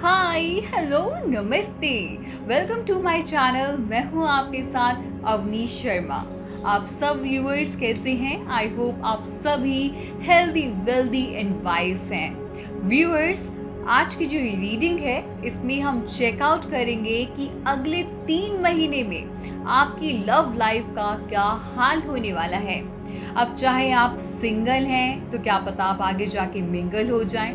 Hi hello नमस्ते, welcome to my channel. मैं हूं आपके साथ अवनीश शर्मा। आप सब व्यूअर्स कैसे हैं? आई होप आप सभी हेल्दी वेल्दी एंड वाइज हैं। व्यूअर्स, आज की जो रीडिंग है इसमें हम चेकआउट करेंगे कि अगले 3 महीने में आपकी लव लाइफ का क्या हाल होने वाला है। अब चाहे आप सिंगल हैं तो क्या पता आप आगे जाके मिंगल हो जाएं,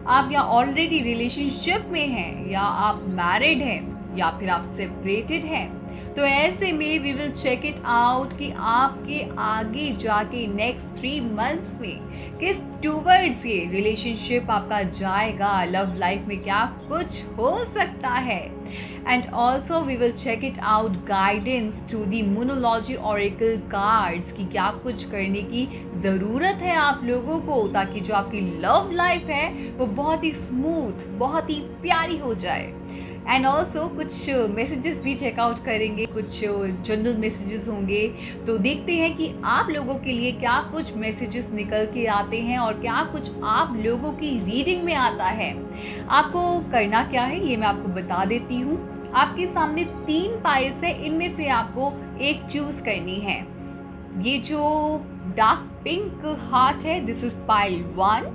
आप या ऑलरेडी रिलेशनशिप में हैं, या आप मैरिड हैं, या फिर आप सेपरेटेड हैं, तो ऐसे में we will check it out कि आपके आगे जाके नेक्स्ट 3 मंथ्स में किस टूवर्ड्स ये रिलेशनशिप आपका जाएगा, लव लाइफ में क्या कुछ हो सकता है। And also we will check it out guidance to the monology oracle cards कि क्या कुछ करने की ज़रूरत है आप लोगों को, ताकि जो आपकी लव लाइफ है वो बहुत ही स्मूथ, बहुत ही प्यारी हो जाए। एंड ऑल्सो कुछ मैसेजेस भी चेकआउट करेंगे, कुछ जनरल मैसेजेस होंगे, तो देखते हैं कि आप लोगों के लिए क्या कुछ मैसेजेस निकल के आते हैं और क्या कुछ आप लोगों की रीडिंग में आता है। आपको करना क्या है ये मैं आपको बता देती हूँ। आपके सामने 3 पाइल्स है, इनमें से आपको एक चूज करनी है। ये जो डार्क पिंक हार्ट है, this is pile 1,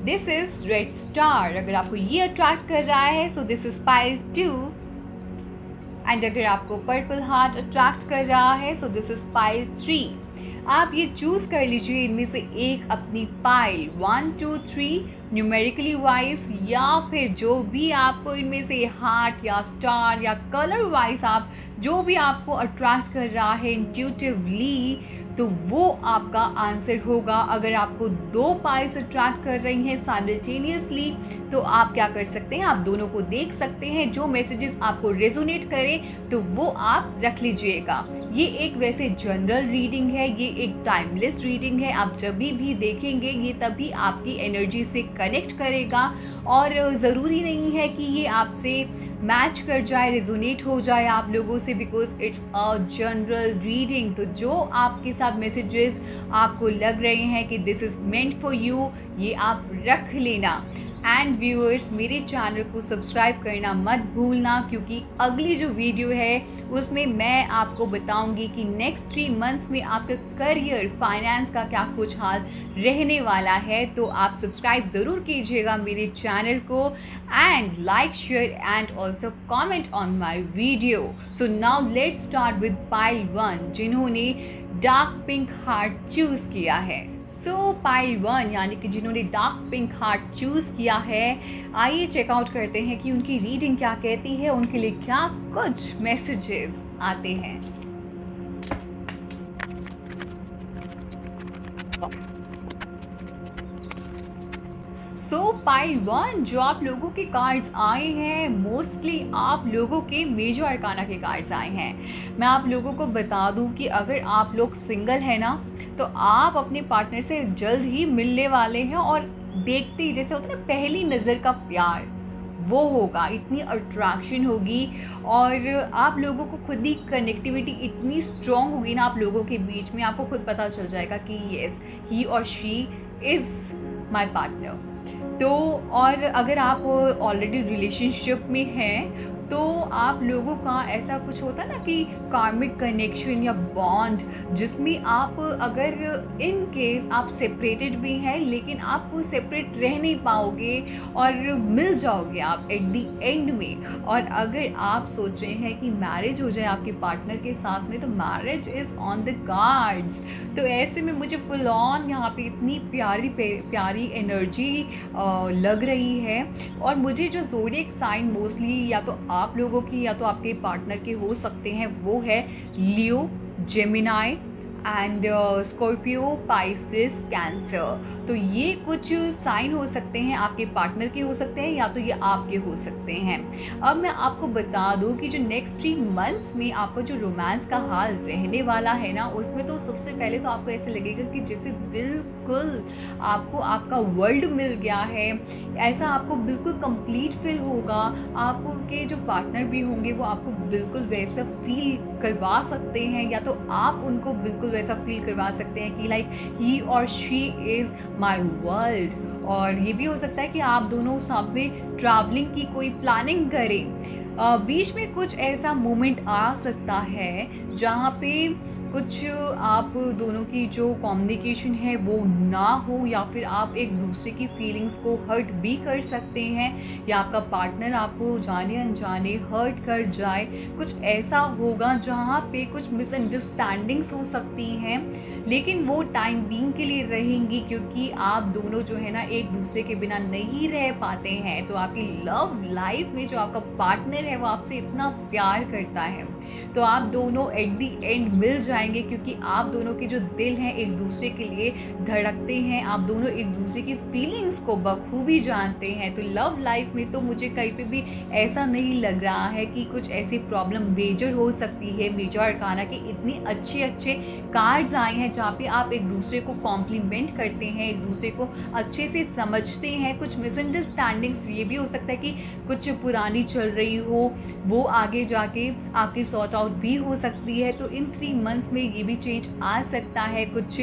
this is red star. अगर आपको ये अट्रैक्ट कर रहा है so this is pile 2, and अगर आपको पर्पल हार्ट अट्रैक्ट कर रहा है सो दिस इज पाइल 3। आप ये चूज कर लीजिए इनमें से एक अपनी पाइल 1, 2, 3 न्यूमेरिकली वाइज, या फिर जो भी आपको इनमें से हार्ट या स्टार या कलर वाइज आप जो भी आपको अट्रैक्ट कर रहा है इंट्यूटिवली, तो वो आपका आंसर होगा। अगर आपको 2 पाइल्स अट्रैक्ट कर रही हैं साइमल्टेनियसली तो आप क्या कर सकते हैं, आप दोनों को देख सकते हैं। जो मैसेजेस आपको रेजोनेट करें तो वो आप रख लीजिएगा। ये एक वैसे जनरल रीडिंग है, ये एक टाइमलेस रीडिंग है। आप जब भी देखेंगे ये तभी आपकी एनर्जी से कनेक्ट करेगा, और ज़रूरी नहीं है कि ये आपसे मैच कर जाए, रेजोनेट हो जाए आप लोगों से, because it's a general reading. तो जो आपके साथ मैसेजेस आपको लग रहे हैं कि this is meant for you, ये आप रख लेना। एंड व्यूअर्स, मेरे चैनल को सब्सक्राइब करना मत भूलना, क्योंकि अगली जो वीडियो है उसमें मैं आपको बताऊंगी कि नेक्स्ट 3 मंथ्स में आपका करियर, फाइनेंस का क्या कुछ हाल रहने वाला है। तो आप सब्सक्राइब ज़रूर कीजिएगा मेरे चैनल को, and like, share and also comment on my video. So now let's start with pile 1 जिन्होंने डार्क पिंक हार्ट चूज़ किया है। सो पाइल 1 यानी कि जिन्होंने डार्क पिंक हार्ट चूज़ किया है, आइए चेकआउट करते हैं कि उनकी रीडिंग क्या कहती है, उनके लिए क्या कुछ मैसेजेस आते हैं। सो पाइल 1 जो आप लोगों के कार्ड्स आए हैं, मोस्टली आप लोगों के मेजर अरकाना के कार्ड्स आए हैं। मैं आप लोगों को बता दूं कि अगर आप लोग सिंगल हैं ना, तो आप अपने पार्टनर से जल्द ही मिलने वाले हैं, और देखते ही जैसे होता है ना पहली नज़र का प्यार, वो होगा, इतनी अट्रैक्शन होगी, और आप लोगों को खुद ही कनेक्टिविटी इतनी स्ट्रॉन्ग होगी ना आप लोगों के बीच में, आपको खुद पता चल जाएगा कि येस, ही और शी इज़ माई पार्टनर। तो और अगर आप ऑलरेडी रिलेशनशिप में हैं तो आप लोगों का ऐसा कुछ होता है ना कि कार्मिक कनेक्शन या बॉन्ड, जिसमें आप अगर इन केस आप सेपरेटेड भी हैं लेकिन आप सेपरेट रह नहीं पाओगे और मिल जाओगे आप एट दी एंड में। और अगर आप सोच रहे हैं कि मैरिज हो जाए आपके पार्टनर के साथ में, तो marriage is on the cards. तो ऐसे में मुझे फुल ऑन यहाँ पे इतनी प्यारी प्यारी एनर्जी लग रही है। और मुझे जो ज़ोडिएक साइन मोस्टली या तो आप लोगों की या तो आपके पार्टनर के हो सकते हैं, वो है Leo, Gemini and Scorpio, Pisces, Cancer. तो ये कुछ साइन हो सकते हैं, आपके पार्टनर के हो सकते हैं या तो ये आपके हो सकते हैं। अब मैं आपको बता दूं कि जो नेक्स्ट 3 मंथ्स में आपका जो रोमांस का हाल रहने वाला है ना, उसमें तो सबसे पहले तो आपको ऐसे लगेगा कि जैसे बिल्कुल आपको आपका वर्ल्ड मिल गया है, ऐसा आपको बिल्कुल कंप्लीट फील होगा। आपके जो पार्टनर भी होंगे वो आपको बिल्कुल वैसा फील करवा सकते हैं, या तो आप उनको बिल्कुल वैसा फील करवा सकते हैं कि लाइक ही और शी इज़ माई वर्ल्ड। और ये भी हो सकता है कि आप दोनों साथ में ट्रैवलिंग की कोई प्लानिंग करें। बीच में कुछ ऐसा मोमेंट आ सकता है जहाँ पे कुछ आप दोनों की जो कम्युनिकेशन है वो ना हो, या फिर आप एक दूसरे की फीलिंग्स को हर्ट भी कर सकते हैं, या आपका पार्टनर आपको जाने अनजाने हर्ट कर जाए। कुछ ऐसा होगा जहाँ पे कुछ मिसअंडरस्टैंडिंग्स हो सकती हैं, लेकिन वो टाइम बीइंग के लिए रहेंगी, क्योंकि आप दोनों जो है ना एक दूसरे के बिना नहीं रह पाते हैं। तो आपकी लव लाइफ में जो आपका पार्टनर है वो आपसे इतना प्यार करता है, तो आप दोनों एट दी एंड मिल जाएंगे, क्योंकि आप दोनों के जो दिल हैं एक दूसरे के लिए धड़कते हैं, आप दोनों एक दूसरे की फीलिंग्स को बखूबी जानते हैं। तो लव लाइफ में तो मुझे कहीं पे भी ऐसा नहीं लग रहा है कि कुछ ऐसी प्रॉब्लम मेजर हो सकती है। मेजर अरकाना के इतने अच्छे अच्छे कार्ड्स आए हैं जहाँ पे आप एक दूसरे को कॉम्प्लीमेंट करते हैं, एक दूसरे को अच्छे से समझते हैं। कुछ मिसअंडरस्टैंडिंग्स ये भी हो सकता है कि कुछ पुरानी चल रही हो, वो आगे जाके आपकी सॉर्ट आउट भी हो सकती है। तो इन 3 मंथ्स में ये भी चेंज आ सकता है। कुछ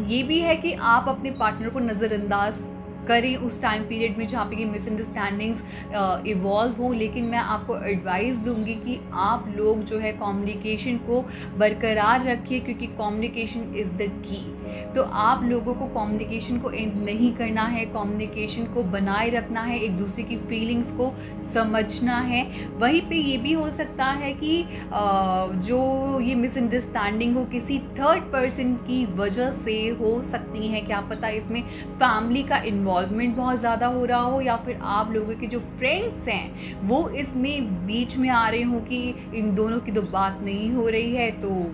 ये भी है कि आप अपने पार्टनर को नज़रअंदाज करें उस टाइम पीरियड में जहाँ पे ये मिसअंडरस्टैंडिंग्स इवॉल्व हो। लेकिन मैं आपको एडवाइस दूंगी कि आप लोग जो है कम्युनिकेशन को बरकरार रखिए, क्योंकि कम्युनिकेशन इज़ द की। तो आप लोगों को कम्युनिकेशन को एंड नहीं करना है, कम्युनिकेशन को बनाए रखना है, एक दूसरे की फीलिंग्स को समझना है। वहीं पे ये भी हो सकता है कि जो ये मिसअंडरस्टैंडिंग हो किसी थर्ड पर्सन की वजह से हो सकती है। क्या पता इसमें फैमिली का इन्वॉल्वमेंट बहुत ज़्यादा हो रहा हो, या फिर आप लोगों के जो फ्रेंड्स हैं वो इसमें बीच में आ रहे हो कि इन दोनों की तो बात नहीं हो रही है, तो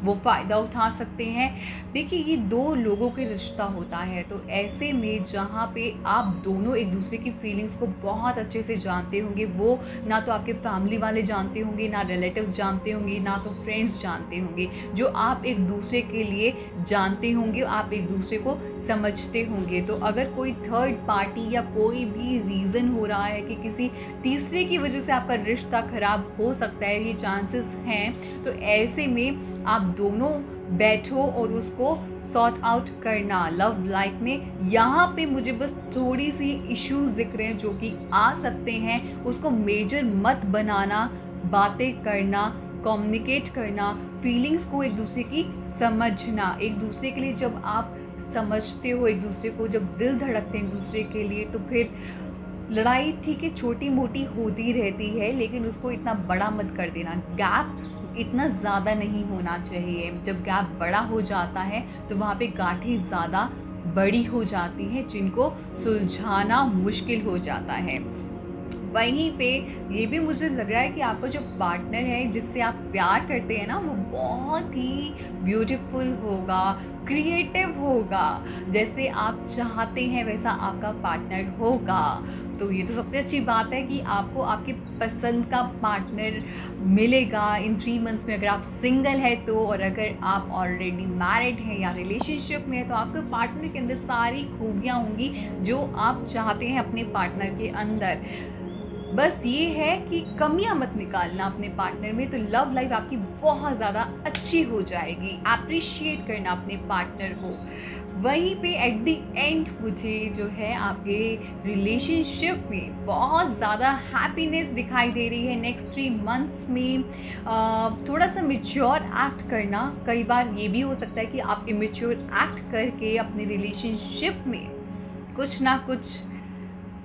वो फ़ायदा उठा सकते हैं। देखिए ये 2 लोगों के रिश्ता होता है, तो ऐसे में जहाँ पे आप दोनों एक दूसरे की फीलिंग्स को बहुत अच्छे से जानते होंगे, वो ना तो आपके फैमिली वाले जानते होंगे, ना रिलेटिव्स जानते होंगे, ना तो फ्रेंड्स जानते होंगे। जो आप एक दूसरे के लिए जानते होंगे, आप एक दूसरे को समझते होंगे। तो अगर कोई थर्ड पार्टी या कोई भी रीज़न हो रहा है कि किसी तीसरे की वजह से आपका रिश्ता ख़राब हो सकता है, ये चांसेस हैं, तो ऐसे में आप दोनों बैठो और उसको सॉर्ट आउट करना। लव लाइफ में यहाँ पे मुझे बस थोड़ी सी इश्यूज दिख रहे हैं जो कि आ सकते हैं, उसको मेजर मत बनाना। बातें करना, कम्युनिकेट करना, फीलिंग्स को एक दूसरे की समझना। एक दूसरे के लिए जब आप समझते हो, एक दूसरे को जब दिल धड़कते हैं एक दूसरे के लिए, तो फिर लड़ाई ठीक है छोटी मोटी होती रहती है, लेकिन उसको इतना बड़ा मत कर देना। गैप इतना ज़्यादा नहीं होना चाहिए। जब गैप बड़ा हो जाता है तो वहाँ पे गांठें ज़्यादा बड़ी हो जाती हैं, जिनको सुलझाना मुश्किल हो जाता है। वहीं पे ये भी मुझे लग रहा है कि आपका जो पार्टनर है जिससे आप प्यार करते हैं ना, वो बहुत ही ब्यूटीफुल होगा, क्रिएटिव होगा। जैसे आप चाहते हैं वैसा आपका पार्टनर होगा। तो ये तो सबसे अच्छी बात है कि आपको आपके पसंद का पार्टनर मिलेगा इन 3 मंथ्स में, अगर आप सिंगल है तो। और अगर आप ऑलरेडी मैरिड हैं या रिलेशनशिप में है तो आपके पार्टनर के अंदर सारी खूबियाँ होंगी जो आप चाहते हैं अपने पार्टनर के अंदर। बस ये है कि कमियां मत निकालना अपने पार्टनर में, तो लव लाइफ आपकी बहुत ज़्यादा अच्छी हो जाएगी। अप्रिशिएट करना अपने पार्टनर को। वहीं पे एट द एंड मुझे जो है आपके रिलेशनशिप में बहुत ज़्यादा हैप्पीनेस दिखाई दे रही है नेक्स्ट 3 मंथ्स में। थोड़ा सा मैच्योर एक्ट करना। कई बार ये भी हो सकता है कि आप इमेच्योर एक्ट करके अपने रिलेशनशिप में कुछ ना कुछ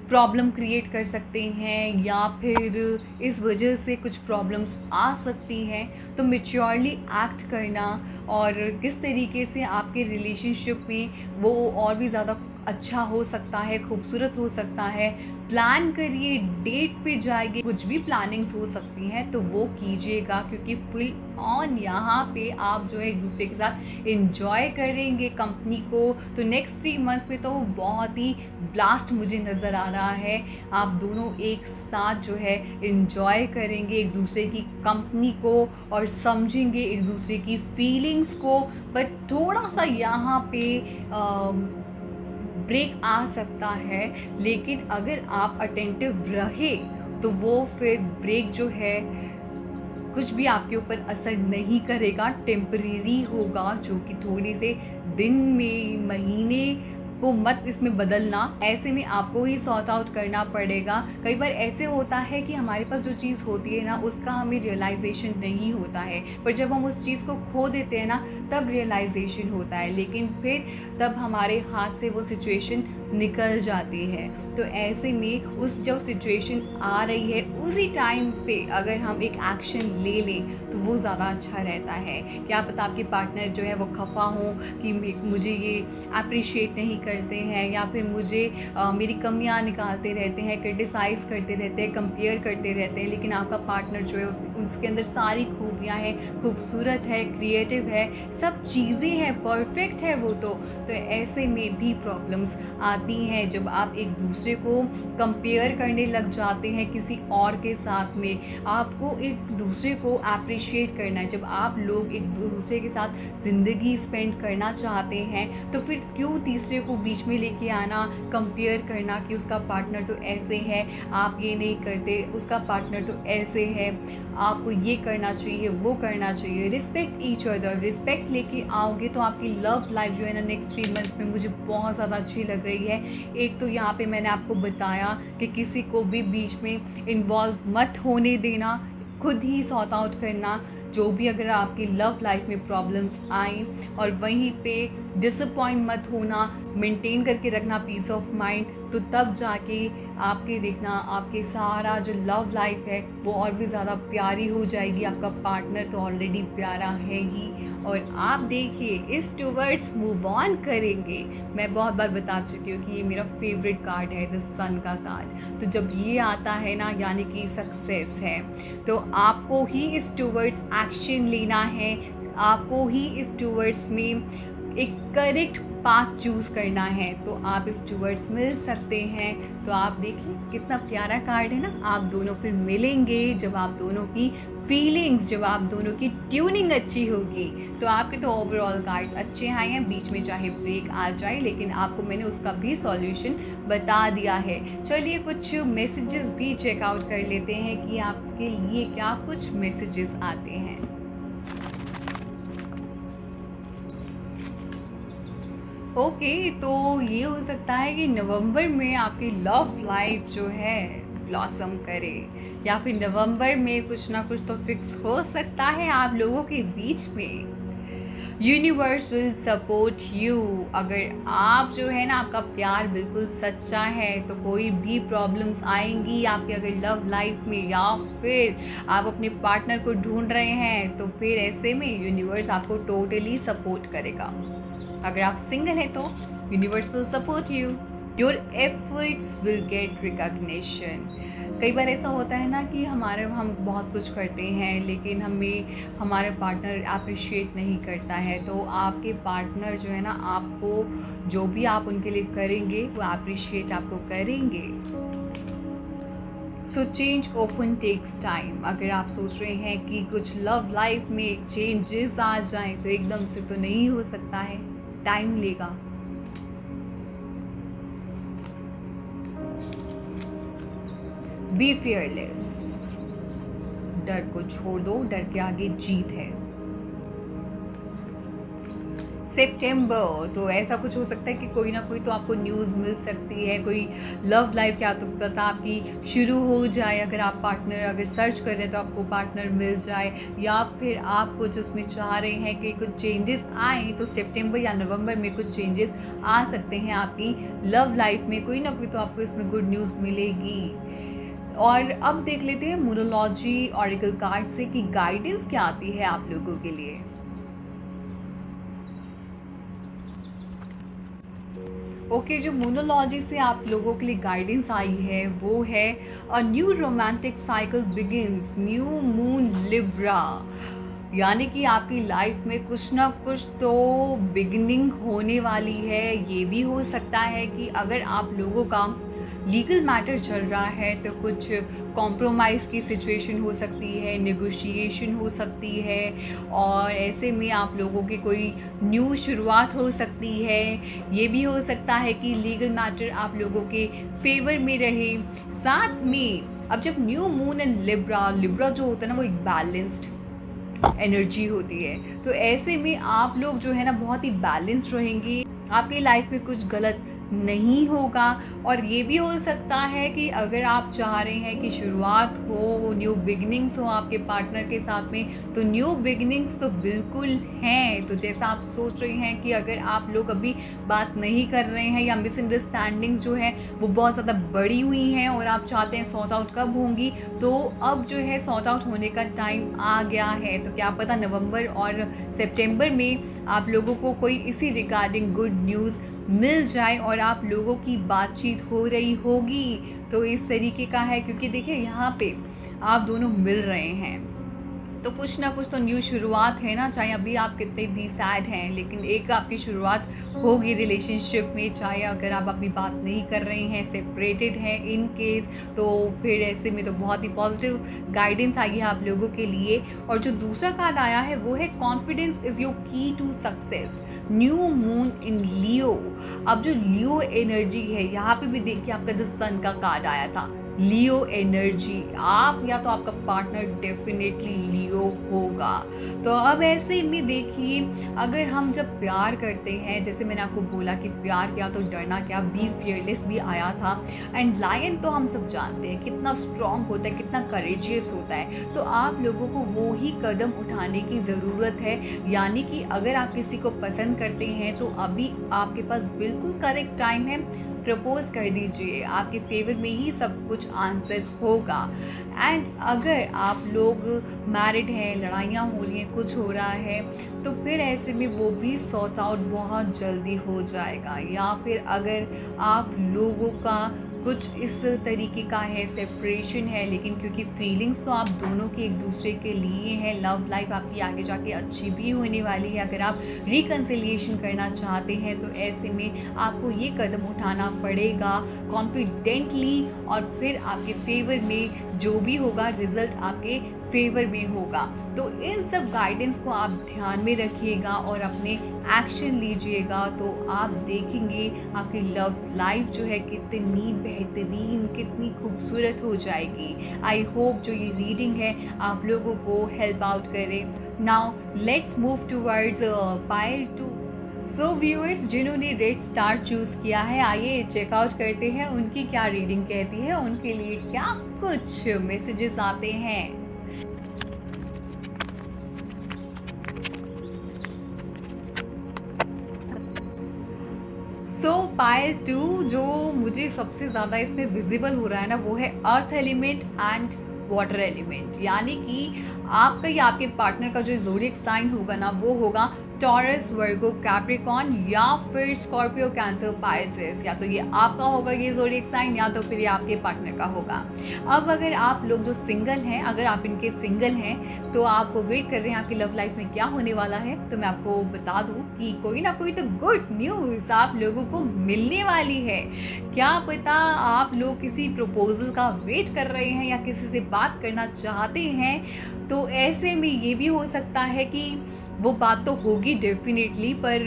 प्रॉब्लम क्रिएट कर सकते हैं, या फिर इस वजह से कुछ प्रॉब्लम्स आ सकती हैं। तो मैच्योरली एक्ट करना और किस तरीके से आपके रिलेशनशिप में वो और भी ज़्यादा अच्छा हो सकता है, खूबसूरत हो सकता है, प्लान करिए, डेट पे जाइए। कुछ भी प्लानिंग्स हो सकती हैं तो वो कीजिएगा, क्योंकि फुल ऑन यहाँ पे आप जो है एक दूसरे के साथ एंजॉय करेंगे कंपनी को। तो नेक्स्ट 3 मंथ्स में तो बहुत ही ब्लास्ट मुझे नज़र आ रहा है। आप दोनों एक साथ जो है एंजॉय करेंगे एक दूसरे की कंपनी को और समझेंगे एक दूसरे की फीलिंग्स को। पर थोड़ा सा यहाँ पे ब्रेक आ सकता है, लेकिन अगर आप अटेंटिव रहे तो वो फिर ब्रेक जो है कुछ भी आपके ऊपर असर नहीं करेगा, टेम्परेरी होगा, जो कि थोड़े से दिन में, महीने को मत इसमें बदलना। ऐसे में आपको ही सॉर्ट आउट करना पड़ेगा। कई बार ऐसे होता है कि हमारे पास जो चीज़ होती है ना, उसका हमें रियलाइजेशन नहीं होता है, पर जब हम उस चीज़ को खो देते हैं ना, तब रियलाइजेशन होता है, लेकिन फिर तब हमारे हाथ से वो सिचुएशन निकल जाती है। तो ऐसे में उस जो सिचुएशन आ रही है उसी टाइम पे अगर हम एक एक्शन ले लें तो वो ज़्यादा अच्छा रहता है। क्या पता आपके पार्टनर जो है वो खफा हो कि मुझे ये अप्रिशिएट नहीं करते हैं, या फिर मुझे मेरी कमियां निकालते रहते हैं, क्रिटिसाइज़ करते रहते हैं, कंपेयर करते रहते हैं, लेकिन आपका पार्टनर जो है उसके अंदर सारी खूबियाँ हैं, खूबसूरत है, क्रिएटिव है, सब चीज़ें हैं, परफेक्ट है वो। तो ऐसे में भी प्रॉब्लम्स आती हैं जब आप एक दूसरे को कंपेयर करने लग जाते हैं किसी और के साथ में। आपको एक दूसरे को अप्रिशिएट करना है। जब आप लोग एक दूसरे के साथ ज़िंदगी स्पेंड करना चाहते हैं तो फिर क्यों तीसरे को बीच में लेके आना, कंपेयर करना कि उसका पार्टनर तो ऐसे है, आप ये नहीं करते, उसका पार्टनर तो ऐसे है, आपको ये करना चाहिए, वो करना चाहिए। रिस्पेक्ट ईच अदर, रिस्पेक्ट लेके आओगे तो आपकी लव लाइफ जो है ना नेक्स्ट 3 मंथ्स में मुझे बहुत ज़्यादा अच्छी लग रही है। एक तो यहाँ पे मैंने आपको बताया कि किसी को भी बीच में इन्वॉल्व मत होने देना, खुद ही सॉर्ट आउट करना जो भी अगर आपकी लव लाइफ में प्रॉब्लम्स आएँ, और वहीं पे डिसअपॉइंट मत होना, मेंटेन करके रखना पीस ऑफ माइंड। तो तब जाके आपके देखना आपके सारा जो लव लाइफ है वो और भी ज़्यादा प्यारी हो जाएगी। आपका पार्टनर तो ऑलरेडी प्यारा है ही, और आप देखिए इस टूवर्ड्स मूव ऑन करेंगे। मैं बहुत बार बता चुकी हूँ कि ये मेरा फेवरेट कार्ड है, द सन का कार्ड। तो जब ये आता है ना, यानी कि सक्सेस है, तो आपको ही इस टूवर्ड्स एक्शन लेना है, आपको ही इस टूवर्ड्स में एक करेक्ट पाथ चूज़ करना है। तो आप इस टूवर्ड्स मिल सकते हैं। तो आप देखिए कितना प्यारा कार्ड है ना। आप दोनों फिर मिलेंगे जब आप दोनों की फीलिंग्स, जब आप दोनों की ट्यूनिंग अच्छी होगी। तो आपके तो ओवरऑल कार्ड्स अच्छे आए हैं, बीच में चाहे ब्रेक आ जाए, लेकिन आपको मैंने उसका भी सॉल्यूशन बता दिया है। चलिए कुछ मैसेजेस भी चेकआउट कर लेते हैं कि आपके लिए क्या कुछ मैसेजेस आते हैं। ओके, तो ये हो सकता है कि नवंबर में आपकी लव लाइफ जो है ब्लॉसम करे, या फिर नवंबर में कुछ ना कुछ तो फिक्स हो सकता है आप लोगों के बीच में। Universe will support you. अगर आप जो है ना, आपका प्यार बिल्कुल सच्चा है तो कोई भी प्रॉब्लम्स आएंगी आपकी अगर लव लाइफ में, या फिर आप अपने पार्टनर को ढूंढ रहे हैं, तो फिर ऐसे में यूनिवर्स आपको टोटली सपोर्ट करेगा। अगर आप सिंगल हैं तो universe will support you. Your efforts will get recognition. कई बार ऐसा होता है ना कि हम बहुत कुछ करते हैं लेकिन हमें हमारे पार्टनर अप्रिशिएट नहीं करता है। तो आपके पार्टनर जो है ना, आपको जो भी आप उनके लिए करेंगे वो अप्रिशिएट आपको करेंगे। So change often takes time. अगर आप सोच रहे हैं कि कुछ लव लाइफ में चेंजेस आ जाएं तो एकदम से तो नहीं हो सकता है, टाइम लेगा। Be fearless. डर को छोड़ दो, डर के आगे जीत है। सितंबर, तो ऐसा कुछ हो सकता है कि कोई ना कोई तो आपको न्यूज़ मिल सकती है, कोई लव लाइफ क्या तो पता आपकी शुरू हो जाए। अगर आप पार्टनर अगर सर्च कर रहे हैं तो आपको पार्टनर मिल जाए, या फिर आप कुछ उसमें चाह रहे हैं कि कुछ चेंजेस आए, तो सितंबर या नवंबर में कुछ चेंजेस आ सकते हैं आपकी लव लाइफ में। कोई ना कोई तो आपको इसमें गुड न्यूज़ मिलेगी। और अब देख लेते हैं मोनोलॉजी ऑरेकल कार्ड से कि गाइडेंस क्या आती है आप लोगों के लिए। ओके, जो मोनोलॉजी से आप लोगों के लिए गाइडेंस आई है वो है a new romantic cycle begins, new moon Libra. यानी कि आपकी लाइफ में कुछ ना कुछ तो बिगिनिंग होने वाली है। ये भी हो सकता है कि अगर आप लोगों का लीगल मैटर चल रहा है तो कुछ कॉम्प्रोमाइज़ की सिचुएशन हो सकती है, नेगोशिएशन हो सकती है, और ऐसे में आप लोगों की कोई न्यू शुरुआत हो सकती है। ये भी हो सकता है कि लीगल मैटर आप लोगों के फेवर में रहे। साथ में अब जब न्यू मून एंड लिब्रा जो होता है ना वो एक बैलेंस्ड एनर्जी होती है, तो ऐसे में आप लोग जो है ना बहुत ही बैलेंस्ड रहेंगे, आपकी लाइफ में कुछ गलत नहीं होगा। और ये भी हो सकता है कि अगर आप चाह रहे हैं कि शुरुआत हो, न्यू बिगनिंग्स हो आपके पार्टनर के साथ में, तो न्यू बिगनिंग्स तो बिल्कुल हैं। तो जैसा आप सोच रहे हैं कि अगर आप लोग अभी बात नहीं कर रहे हैं या मिसअंडरस्टैंडिंग्स जो है वो बहुत ज़्यादा बड़ी हुई हैं और आप चाहते हैं सॉर्ट आउट कब होंगी, तो अब जो है सॉर्ट आउट होने का टाइम आ गया है। तो क्या पता नवंबर और सितंबर में आप लोगों को कोई इसी रिगार्डिंग गुड न्यूज़ मिल जाए और आप लोगों की बातचीत हो रही होगी। तो इस तरीके का है, क्योंकि देखिए यहाँ पे आप दोनों मिल रहे हैं, तो कुछ ना कुछ तो न्यू शुरुआत है ना। चाहे अभी आप कितने भी सैड हैं, लेकिन एक आपकी शुरुआत होगी रिलेशनशिप में। चाहे अगर आप अपनी बात नहीं कर रहे हैं, सेपरेटेड हैं इन केस, तो फिर ऐसे में तो बहुत ही पॉजिटिव गाइडेंस आई है आप लोगों के लिए। और जो दूसरा कार्ड आया है वो है confidence is your key to success, new moon in Leo. अब जो लियो एनर्जी है यहाँ पे भी देखिए आपका द सन का कार्ड आया था, लियो एनर्जी। आप या तो आपका पार्टनर डेफिनेटली लियो होगा। तो अब ऐसे में देखिए, अगर हम जब प्यार करते हैं, जैसे मैंने आपको बोला कि प्यार क्या तो डरना क्या, बी फियरलेस भी आया था। एंड लायन तो हम सब जानते हैं कितना स्ट्रॉन्ग होता है, कितना करेजियस होता है। तो आप लोगों को वो ही कदम उठाने की ज़रूरत है। यानी कि अगर आप किसी को पसंद करते हैं तो अभी आपके पास बिल्कुल करेक्ट टाइम है, प्रपोज कर दीजिए, आपके फेवर में ही सब कुछ आंसर होगा। एंड अगर आप लोग मैरिड हैं, लड़ाइयाँ हो रही हैं, कुछ हो रहा है, तो फिर ऐसे में वो भी सॉर्ट आउट बहुत जल्दी हो जाएगा। या फिर अगर आप लोगों का कुछ इस तरीके का है, सेपरेशन है, लेकिन क्योंकि फीलिंग्स तो आप दोनों की एक दूसरे के लिए हैं, लव लाइफ आपकी आगे जाके अच्छी भी होने वाली है। अगर आप रिकन्सिलिएशन करना चाहते हैं तो ऐसे में आपको ये कदम उठाना पड़ेगा कॉन्फिडेंटली, और फिर आपके फेवर में जो भी होगा रिजल्ट आपके फेवर में होगा। तो इन सब गाइडेंस को आप ध्यान में रखिएगा और अपने एक्शन लीजिएगा, तो आप देखेंगे आपकी लव लाइफ जो है कितनी बेहतरीन, कितनी खूबसूरत हो जाएगी। आई होप जो ये रीडिंग है आप लोगों को हेल्प आउट करे। Now let's move towards pile 2। So viewers, जिन्होंने रेड स्टार चूज़ किया है, आइए चेकआउट करते हैं उनकी क्या रीडिंग कहती है, उनके लिए क्या कुछ मैसेजेस आते हैं। सो पाइल 2 जो मुझे सबसे ज़्यादा इसमें विजिबल हो रहा है ना, वो है earth element and water element. यानी कि आपका या आपके पार्टनर का जो ज़ोडिएक साइन होगा ना, वो होगा टॉरस, वर्गो, कैप्रिकॉर्न या फिर स्कॉर्पियो, कैंसर, पाइसेस। या तो ये आपका होगा ये ज़ोडिएक साइन, या तो फिर ये आपके पार्टनर का होगा। अब अगर आप लोग जो सिंगल हैं, अगर आप इनके सिंगल हैं, तो आप वेट कर रहे हैं आपकी लव लाइफ में क्या होने वाला है, तो मैं आपको बता दूं कि कोई ना कोई तो गुड न्यूज़ आप लोगों को मिलने वाली है। क्या पता आप लोग किसी प्रपोजल का वेट कर रहे हैं या किसी से बात करना चाहते हैं, तो ऐसे में ये भी हो सकता है कि वो बात तो होगी डेफिनेटली, पर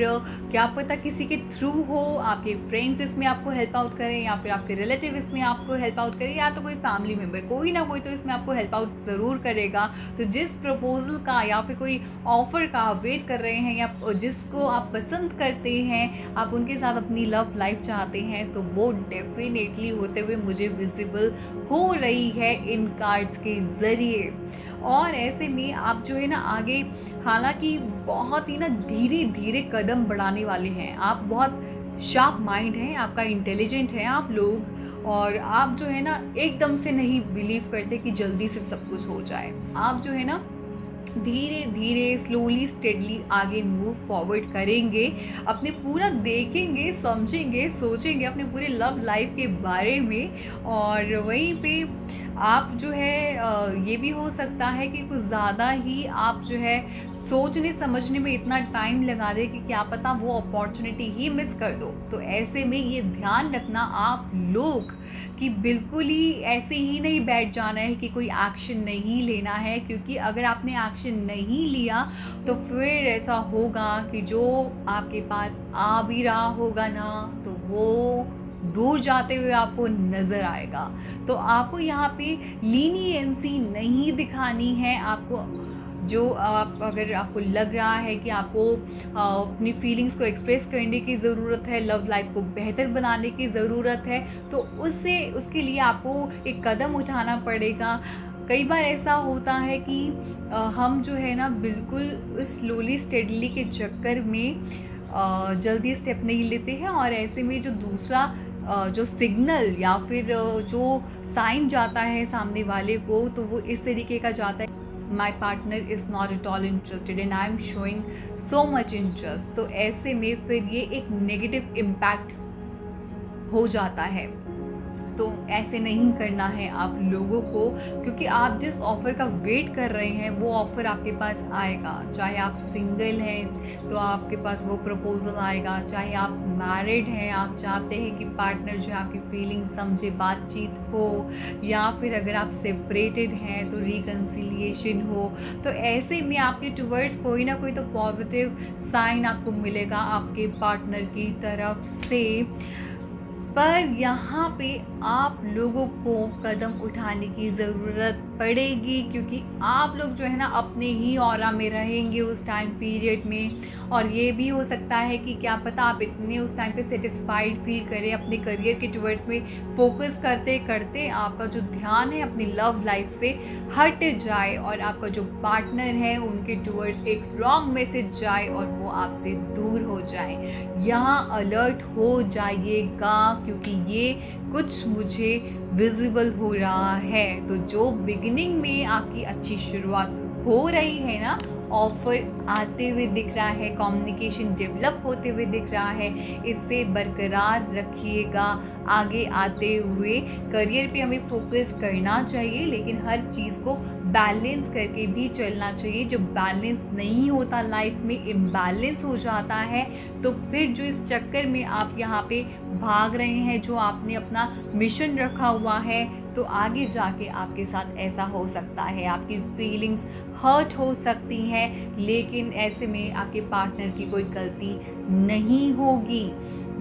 क्या पता किसी के थ्रू हो, आपके फ्रेंड्स इसमें आपको हेल्प आउट करें, या फिर आपके रिलेटिव इसमें आपको हेल्प आउट करें, या तो कोई फैमिली मेम्बर, कोई ना कोई तो इसमें आपको हेल्प आउट ज़रूर करेगा। तो जिस प्रपोजल का या फिर कोई ऑफ़र का आप वेट कर रहे हैं, या जिसको आप पसंद करते हैं, आप उनके साथ अपनी लव लाइफ चाहते हैं, तो वो डेफिनेटली होते हुए मुझे विजिबल हो रही है इन कार्ड्स के ज़रिए। और ऐसे में आप जो है ना आगे, हालांकि बहुत ही ना धीरे धीरे कदम बढ़ाने वाले हैं। आप बहुत शार्प माइंड हैं, आपका इंटेलिजेंट है आप लोग, और आप जो है ना एकदम से नहीं बिलीव करते कि जल्दी से सब कुछ हो जाए। आप जो है ना धीरे धीरे, स्लोली, स्टेडली आगे मूव फॉरवर्ड करेंगे, अपने पूरा देखेंगे, समझेंगे, सोचेंगे अपने पूरे लव लाइफ के बारे में। और वहीं पे आप जो है ये भी हो सकता है कि कुछ ज़्यादा ही आप जो है सोचने समझने में इतना टाइम लगा दे कि क्या पता वो अपॉर्चुनिटी ही मिस कर दो। तो ऐसे में ये ध्यान रखना आप लोग कि बिल्कुल ही ऐसे ही नहीं बैठ जाना है कि कोई एक्शन नहीं लेना है, क्योंकि अगर आपने एक्शन नहीं लिया तो फिर ऐसा होगा कि जो आपके पास आ भी रहा होगा ना, तो वो दूर जाते हुए आपको नज़र आएगा। तो आपको यहाँ पे लीनियंसी नहीं दिखानी है। आपको जो आप अगर आपको लग रहा है कि आपको अपनी फीलिंग्स को एक्सप्रेस करने की ज़रूरत है, लव लाइफ को बेहतर बनाने की ज़रूरत है, तो उसके लिए आपको एक कदम उठाना पड़ेगा। कई बार ऐसा होता है कि हम जो है ना बिल्कुल स्लोली स्टेडली के चक्कर में जल्दी स्टेप नहीं लेते हैं, और ऐसे में जो दूसरा जो सिग्नल या फिर जो साइन जाता है सामने वाले को, तो वो इस तरीके का जाता है, my partner is not at all interested and I am showing so much interest. तो ऐसे में फिर ये एक नेगेटिव इम्पैक्ट हो जाता है। तो ऐसे नहीं करना है आप लोगों को, क्योंकि आप जिस ऑफ़र का वेट कर रहे हैं वो ऑफ़र आपके पास आएगा। चाहे आप सिंगल हैं तो आपके पास वो प्रपोज़ल आएगा, चाहे आप मैरिड हैं, आप चाहते हैं कि पार्टनर जो है आपकी फीलिंग समझे, बातचीत हो, या फिर अगर आप सेपरेटेड हैं तो रिकन्सिलिएशन हो, तो ऐसे में आपके टुवर्ड्स कोई ना कोई तो पॉजिटिव साइन आपको मिलेगा आपके पार्टनर की तरफ से। पर यहाँ पे आप लोगों को कदम उठाने की ज़रूरत पड़ेगी, क्योंकि आप लोग जो है ना अपने ही ऑरा में रहेंगे उस टाइम पीरियड में। और ये भी हो सकता है कि क्या पता आप इतने उस टाइम पे सेटिस्फाइड फील करें, अपने करियर के टुवर्ड्स में फोकस करते करते आपका जो ध्यान है अपनी लव लाइफ से हट जाए, और आपका जो पार्टनर है उनके टुवर्ड्स एक रॉन्ग मैसेज जाए और वो आपसे दूर हो जाए। यहाँ अलर्ट हो जाइएगा, क्योंकि ये कुछ मुझे विजिबल हो रहा है। तो जो बिगिनिंग में आपकी अच्छी शुरुआत हो रही है ना, ऑफ़र आते हुए दिख रहा है, कम्युनिकेशन डेवलप होते हुए दिख रहा है, इससे बरकरार रखिएगा। आगे आते हुए करियर पे हमें फोकस करना चाहिए, लेकिन हर चीज़ को बैलेंस करके भी चलना चाहिए। जब बैलेंस नहीं होता, लाइफ में इम्बैलेंस हो जाता है, तो फिर जो इस चक्कर में आप यहाँ पे भाग रहे हैं, जो आपने अपना मिशन रखा हुआ है, तो आगे जाके आपके साथ ऐसा हो सकता है, आपकी फीलिंग्स हर्ट हो सकती हैं, लेकिन ऐसे में आपके पार्टनर की कोई गलती नहीं होगी।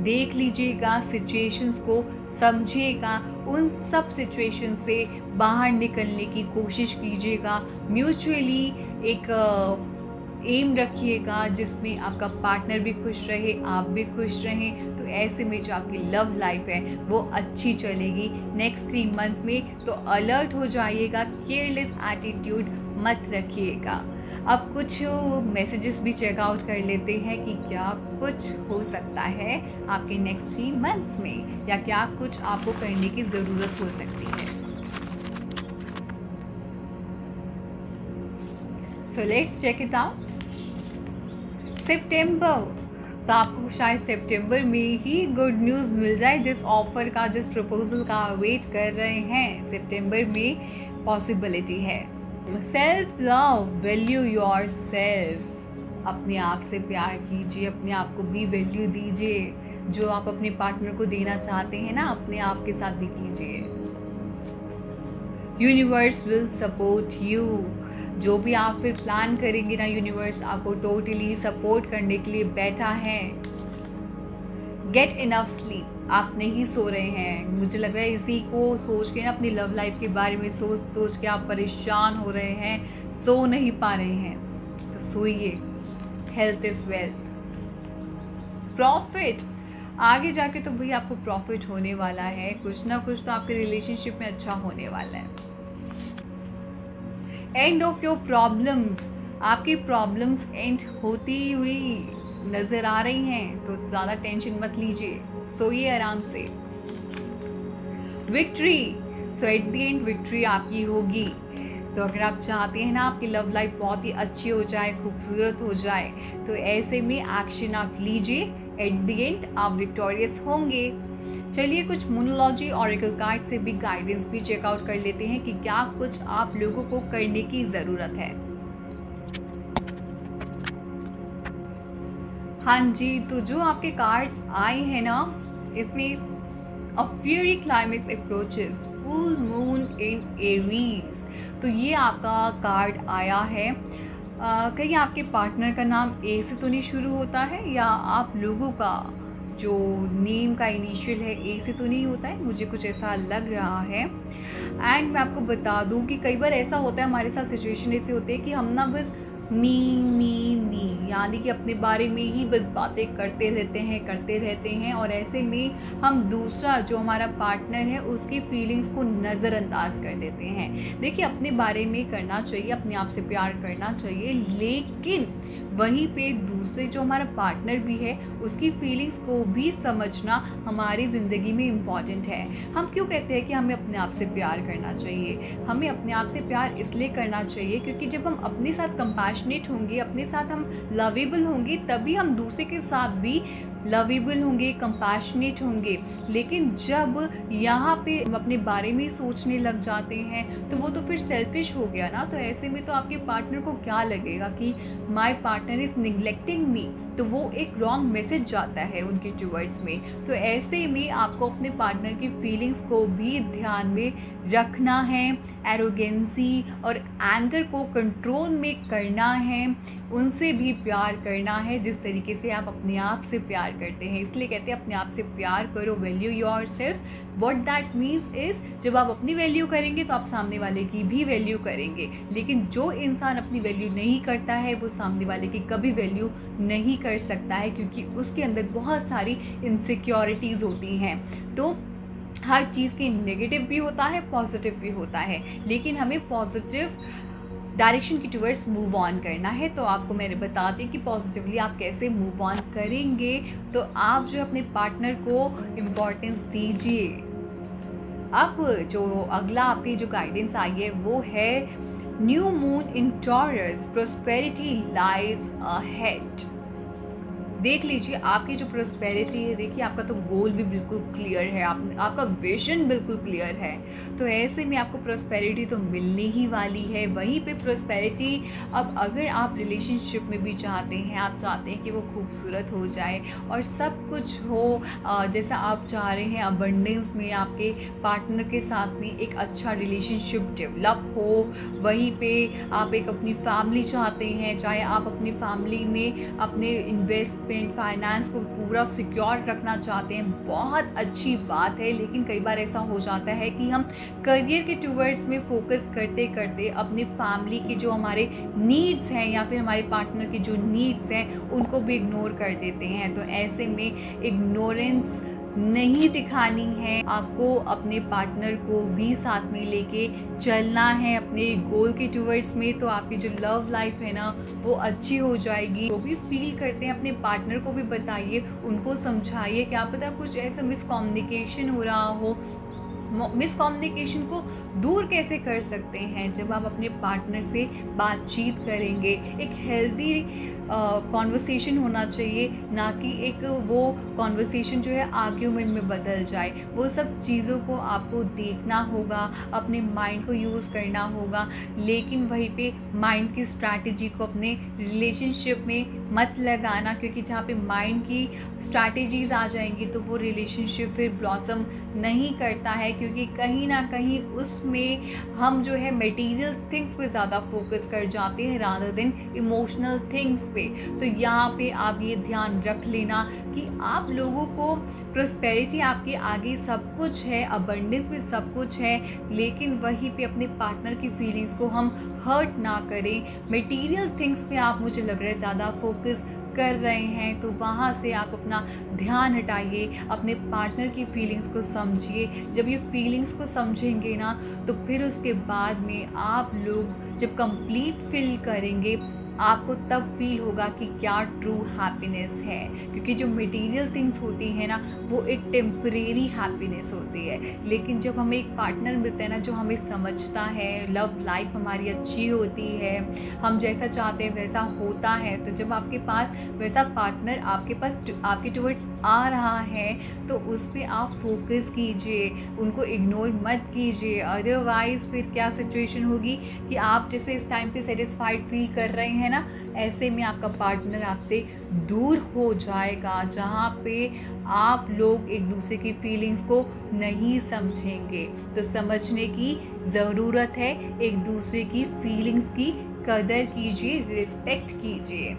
देख लीजिएगा, सिचुएशंस को समझिएगा, उन सब सिचुएशन से बाहर निकलने की कोशिश कीजिएगा। म्यूचुअली एक एम रखिएगा जिसमें आपका पार्टनर भी खुश रहे, आप भी खुश रहें। तो ऐसे में जो आपकी लव लाइफ है वो अच्छी चलेगी नेक्स्ट 3 मंथ्स में। तो अलर्ट हो जाइएगा, केयरलेस एटीट्यूड मत रखिएगा। अब कुछ मैसेजेस भी चेकआउट कर लेते हैं कि क्या कुछ हो सकता है आपके नेक्स्ट 3 मंथ्स में, या क्या कुछ आपको करने की ज़रूरत हो सकती है। So let's check it out. सितंबर, तो आपको शायद सितंबर में ही गुड न्यूज़ मिल जाए। जिस ऑफ़र का, जिस प्रपोजल का वेट कर रहे हैं, सितंबर में पॉसिबिलिटी है। Self love, value your self. अपने आप से प्यार कीजिए, अपने आप को भी वैल्यू दीजिए। जो आप अपने पार्टनर को देना चाहते हैं ना, अपने आप के साथ भी कीजिए। Universe will support you. जो भी आप फिर प्लान करेंगे ना, यूनिवर्स आपको टोटली सपोर्ट करने के लिए बैठा है। गेट इनफ स्लीप, आप नहीं सो रहे हैं। मुझे लग रहा है इसी को सोच के ना, अपनी लव लाइफ के बारे में सोच के आप परेशान हो रहे हैं, सो नहीं पा रहे हैं, तो सोइए। Health is wealth. प्रॉफिट, आगे जाके तो भाई आपको प्रॉफिट होने वाला है, कुछ ना कुछ तो आपके रिलेशनशिप में अच्छा होने वाला है। एंड ऑफ योर प्रॉब्लम्स, आपकी प्रॉब्लम्स एंड होती हुई नज़र आ रही हैं, तो ज़्यादा टेंशन मत लीजिए, सोइए आराम से। Victory, so at the end victory आपकी होगी। तो अगर आप चाहते हैं ना आपकी लव लाइफ बहुत ही अच्छी हो जाए, खूबसूरत हो जाए, तो ऐसे में एक्शन आप लीजिए, एट द एंड आप विक्टोरियस होंगे। चलिए कुछ मोनोलॉजी ऑरेकल कार्ड से भी गाइडेंस भी चेकआउट कर लेते हैं कि क्या कुछ आप लोगों को करने की ज़रूरत है। हाँ जी, तो जो आपके कार्ड्स आए हैं ना, इसमें a fury climax approaches, full moon in Aries. तो ये आपका कार्ड आया है। कहीं आपके पार्टनर का नाम ए से तो नहीं शुरू होता है, या आप लोगों का जो नेम का इनिशियल है ए से तो नहीं होता है, मुझे कुछ ऐसा लग रहा है। एंड मैं आपको बता दूं कि कई बार ऐसा होता है, हमारे साथ सिचुएशन ऐसे होते हैं कि हम ना बस मी यानी कि अपने बारे में ही बस बातें करते रहते हैं और ऐसे में हम दूसरा जो हमारा पार्टनर है उसकी फीलिंग्स को नज़रअंदाज कर देते हैं। देखिए, अपने बारे में करना चाहिए, अपने आप से प्यार करना चाहिए, लेकिन वहीं पे दूसरे जो हमारा पार्टनर भी है उसकी फीलिंग्स को भी समझना हमारी ज़िंदगी में इम्पॉर्टेंट है। हम क्यों कहते हैं कि हमें अपने आप से प्यार करना चाहिए? हमें अपने आप से प्यार इसलिए करना चाहिए क्योंकि जब हम अपने साथ कंपैशनेट होंगे, अपने साथ हम लवेबल होंगे, तभी हम दूसरे के साथ भी लवेबल होंगे, कंपैशनेट होंगे। लेकिन जब यहाँ पे हम अपने बारे में सोचने लग जाते हैं तो वो तो फिर सेल्फिश हो गया ना। तो ऐसे में तो आपके पार्टनर को क्या लगेगा कि माय पार्टनर इज़ निगलेक्टिंग मी, तो वो एक रॉन्ग मैसेज जाता है उनके टुवर्ड्स में। तो ऐसे में आपको अपने पार्टनर की फीलिंग्स को भी ध्यान में रखना है, एरोगेंसी और एंगर को कंट्रोल में करना है, उनसे भी प्यार करना है जिस तरीके से आप अपने आप से प्यार करते हैं। इसलिए कहते हैं अपने आप से प्यार करो, value your self. What that means is, जब आप अपनी वैल्यू करेंगे तो आप सामने वाले की भी वैल्यू करेंगे। लेकिन जो इंसान अपनी वैल्यू नहीं करता है वो सामने वाले की कभी वैल्यू नहीं कर सकता है, क्योंकि उसके अंदर बहुत सारी इनसिक्योरिटीज़ होती हैं। तो हर चीज़ के नेगेटिव भी होता है, पॉजिटिव भी होता है, लेकिन हमें पॉजिटिव डायरेक्शन की टुवर्ड्स मूव ऑन करना है। तो आपको मैंने बता दी कि पॉजिटिवली आप कैसे मूव ऑन करेंगे। तो आप जो अपने पार्टनर को इम्पोर्टेंस दीजिए। अब जो अगला आपकी जो गाइडेंस आई है वो है न्यू मून इन टॉरस, प्रोस्पेरिटी लाइज अहेड। देख लीजिए आपकी जो प्रोस्पेरिटी है, देखिए आपका तो गोल भी बिल्कुल क्लियर है, आपका विजन बिल्कुल क्लियर है। तो ऐसे में आपको प्रोस्पेरिटी तो मिलने ही वाली है। वहीं पे प्रोस्पेरिटी, अब अगर आप रिलेशनशिप में भी चाहते हैं, आप चाहते हैं कि वो खूबसूरत हो जाए और सब कुछ हो जैसा आप चाह रहे हैं, अबंडेंस में आपके पार्टनर के साथ में एक अच्छा रिलेशनशिप डेवलप हो, वहीं पे आप एक अपनी फैमिली चाहते हैं, चाहे आप अपनी फैमिली में अपने इन्वेस्टमेंट फाइनेंस को पूरा सिक्योर रखना चाहते हैं, बहुत अच्छी बात है। लेकिन कई बार ऐसा हो जाता है कि हम करियर के टुवर्ड्स में फोकस करते करते अपनी फैमिली के जो हमारे नीड्स हैं या फिर हमारे पार्टनर के जो नीड्स हैं उनको भी इग्नोर कर देते हैं। तो ऐसे में इग्नोरेंस नहीं दिखानी है, आपको अपने पार्टनर को भी साथ में लेके चलना है अपने गोल के टुवर्ड्स में। तो आपकी जो लव लाइफ है ना वो अच्छी हो जाएगी। वो भी फील करते हैं अपने पार्टनर को भी बताइए, उनको समझाइए। क्या पता कुछ ऐसा मिसकम्युनिकेशन हो रहा हो, मिसकम्युनिकेशन को दूर कैसे कर सकते हैं जब आप अपने पार्टनर से बातचीत करेंगे। एक हेल्दी कॉन्वर्सेशन होना चाहिए, ना कि एक वो कॉन्वर्सेशन जो है आर्ग्यूमेंट में बदल जाए। वो सब चीज़ों को आपको देखना होगा, अपने माइंड को यूज़ करना होगा, लेकिन वहीं पे माइंड की स्ट्रैटेजी को अपने रिलेशनशिप में मत लगाना, क्योंकि जहाँ पे माइंड की स्ट्रैटेजीज़ आ जाएंगी तो वो रिलेशनशिप फिर ब्लॉसम नहीं करता है, क्योंकि कहीं ना कहीं उसमें हम जो है मटेरियल थिंग्स पे ज़्यादा फोकस कर जाते हैं रादर देन इमोशनल थिंग्स पे। तो यहाँ पे आप ये ध्यान रख लेना कि आप लोगों को प्रोस्पेरिटी आपके आगे सब कुछ है, अबंडेंस में सब कुछ है, लेकिन वहीं पे अपने पार्टनर की फीलिंग्स को हम हर्ट ना करें। मटेरियल थिंग्स पे आप, मुझे लग रहा है, ज़्यादा फोकस कर रहे हैं, तो वहाँ से आप अपना ध्यान हटाइए, अपने पार्टनर की फीलिंग्स को समझिए। जब ये फीलिंग्स को समझेंगे ना तो फिर उसके बाद में आप लोग जब कंप्लीट फील करेंगे आपको तब फील होगा कि क्या ट्रू हैप्पीनेस है। क्योंकि जो मटेरियल थिंग्स होती हैं ना वो एक टेम्परेरी हैप्पीनेस होती है, लेकिन जब हमें एक पार्टनर मिलता है ना जो हमें समझता है, लव लाइफ हमारी अच्छी होती है, हम जैसा चाहते हैं वैसा होता है, तो जब आपके पास वैसा पार्टनर आपके पास आपके टुवर्ड्स आ रहा है तो उस पर आप फोकस कीजिए, उनको इग्नोर मत कीजिए। अदरवाइज़ फिर क्या सिचुएशन होगी कि आप जैसे इस टाइम पे सेटिस्फाइड फील कर रहे हैं ना, ऐसे में आपका पार्टनर आपसे दूर हो जाएगा, जहाँ पे आप लोग एक दूसरे की फीलिंग्स को नहीं समझेंगे। तो समझने की ज़रूरत है, एक दूसरे की फीलिंग्स की कदर कीजिए, रिस्पेक्ट कीजिए।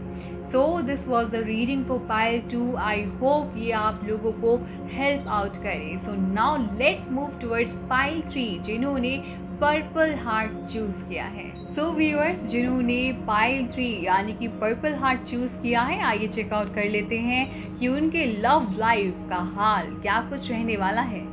So this was the reading for pile 2। I hope ये आप लोगों को हेल्प आउट करे। So now let's move towards pile 3 जिन्होंने पर्पल हार्ट चूज़ किया है। सो व्यूअर्स, जिन्होंने पाइल 3 यानी कि पर्पल हार्ट चूज़ किया है, आइए चेकआउट कर लेते हैं कि उनके लव लाइफ का हाल क्या कुछ रहने वाला है।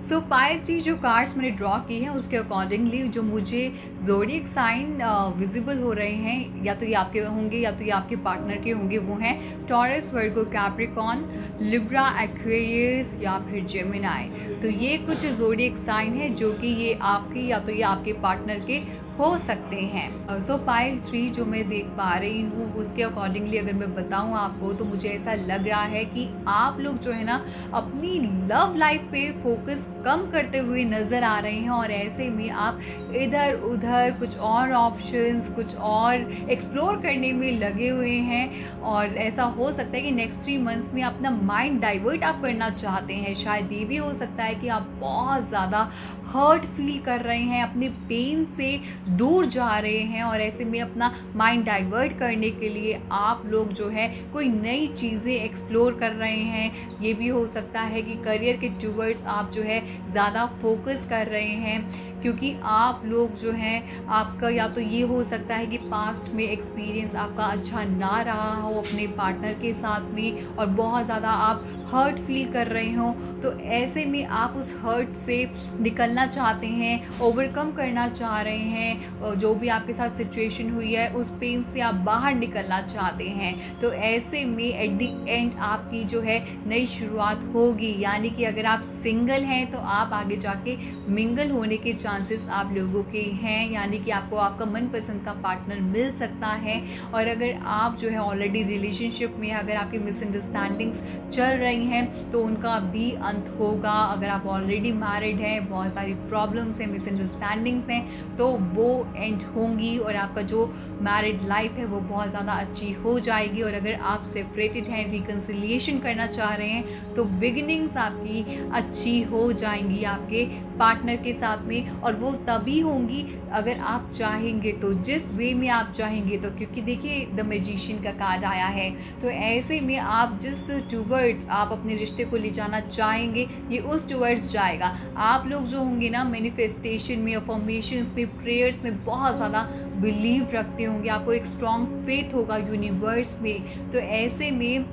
सो पाइल 3 जो कार्ड्स मैंने ड्रॉ की हैं उसके अकॉर्डिंगली जो मुझे ज़ोडिएक साइन विजिबल हो रहे हैं, या तो ये आपके होंगे या तो ये आपके पार्टनर के होंगे, वो हैं टॉरस, वर्गो, कैप्रिकॉर्न, लिब्रा, एक्वेरियस या फिर जेमिनाई। तो ये कुछ ज़ोडिएक साइन है जो कि ये आपके या तो ये आपके पार्टनर के हो सकते हैं। सो पाइल 3 जो मैं देख पा रही हूँ उसके अकॉर्डिंगली अगर मैं बताऊँ आपको, तो मुझे ऐसा लग रहा है कि आप लोग जो है ना अपनी लव लाइफ पे फोकस कम करते हुए नज़र आ रहे हैं, और ऐसे में आप इधर उधर कुछ और ऑप्शंस, कुछ और एक्सप्लोर करने में लगे हुए हैं। और ऐसा हो सकता है कि नेक्स्ट 3 मंथ्स में अपना माइंड डाइवर्ट आप करना चाहते हैं। शायद ये भी हो सकता है कि आप बहुत ज़्यादा हर्ट फील कर रहे हैं, अपने पेन से दूर जा रहे हैं, और ऐसे में अपना माइंड डाइवर्ट करने के लिए आप लोग जो है कोई नई चीज़ें एक्सप्लोर कर रहे हैं। ये भी हो सकता है कि करियर के टूवर्ड्स आप जो है ज़्यादा फोकस कर रहे हैं, क्योंकि आप लोग जो हैं आपका या तो ये हो सकता है कि पास्ट में एक्सपीरियंस आपका अच्छा ना रहा हो अपने पार्टनर के साथ में, और बहुत ज़्यादा आप हर्ट फील कर रहे हो। तो ऐसे में आप उस हर्ट से निकलना चाहते हैं, ओवरकम करना चाह रहे हैं, और जो भी आपके साथ सिचुएशन हुई है उस पेन से आप बाहर निकलना चाहते हैं। तो ऐसे में एट द एंड आपकी जो है नई शुरुआत होगी, यानी कि अगर आप सिंगल हैं तो आप आगे जाके मिंगल होने के चांसेस आप लोगों के हैं, यानी कि आपको आपका मनपसंद का पार्टनर मिल सकता है। और अगर आप जो है ऑलरेडी रिलेशनशिप में, अगर आपकी मिसअंडरस्टैंडिंग्स चल रही हैं तो उनका भी अंत होगा। अगर आप ऑलरेडी मैरिड हैं, बहुत सारी प्रॉब्लम्स हैं, मिसअंडरस्टैंडिंग्स हैं, तो वो एंड होंगी और आपका जो मैरिड लाइफ है वो बहुत ज़्यादा अच्छी हो जाएगी। और अगर आप सेपरेटेड हैं, रिकन्सिलिएशन करना चाह रहे हैं, तो बिगिनिंग्स आपकी अच्छी हो जाएंगी आपके पार्टनर के साथ में, और वो तभी होंगी अगर आप चाहेंगे तो, जिस वे में आप चाहेंगे तो। क्योंकि देखिए द मैजिशियन का कार्ड आया है, तो ऐसे में आप जिस टूवर्ड्स आप अपने रिश्ते को ले जाना चाहेंगे ये उस टूवर्ड्स जाएगा। आप लोग जो होंगे ना मैनिफेस्टेशन में, अफर्मेशंस में, प्रेयर्स में बहुत ज़्यादा बिलीव रखते होंगे, आपको एक स्ट्रॉन्ग फेथ होगा यूनिवर्स में। तो ऐसे में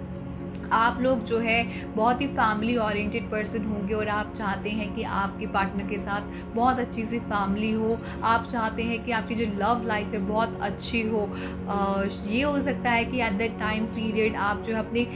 आप लोग जो है बहुत ही फैमिली ओरिएंटेड पर्सन होंगे, और आप चाहते हैं कि आपके पार्टनर के साथ बहुत अच्छी सी फैमिली हो। आप चाहते हैं कि आपकी जो लव लाइफ है बहुत अच्छी हो। ये हो सकता है कि एट दैट टाइम पीरियड आप जो है अपने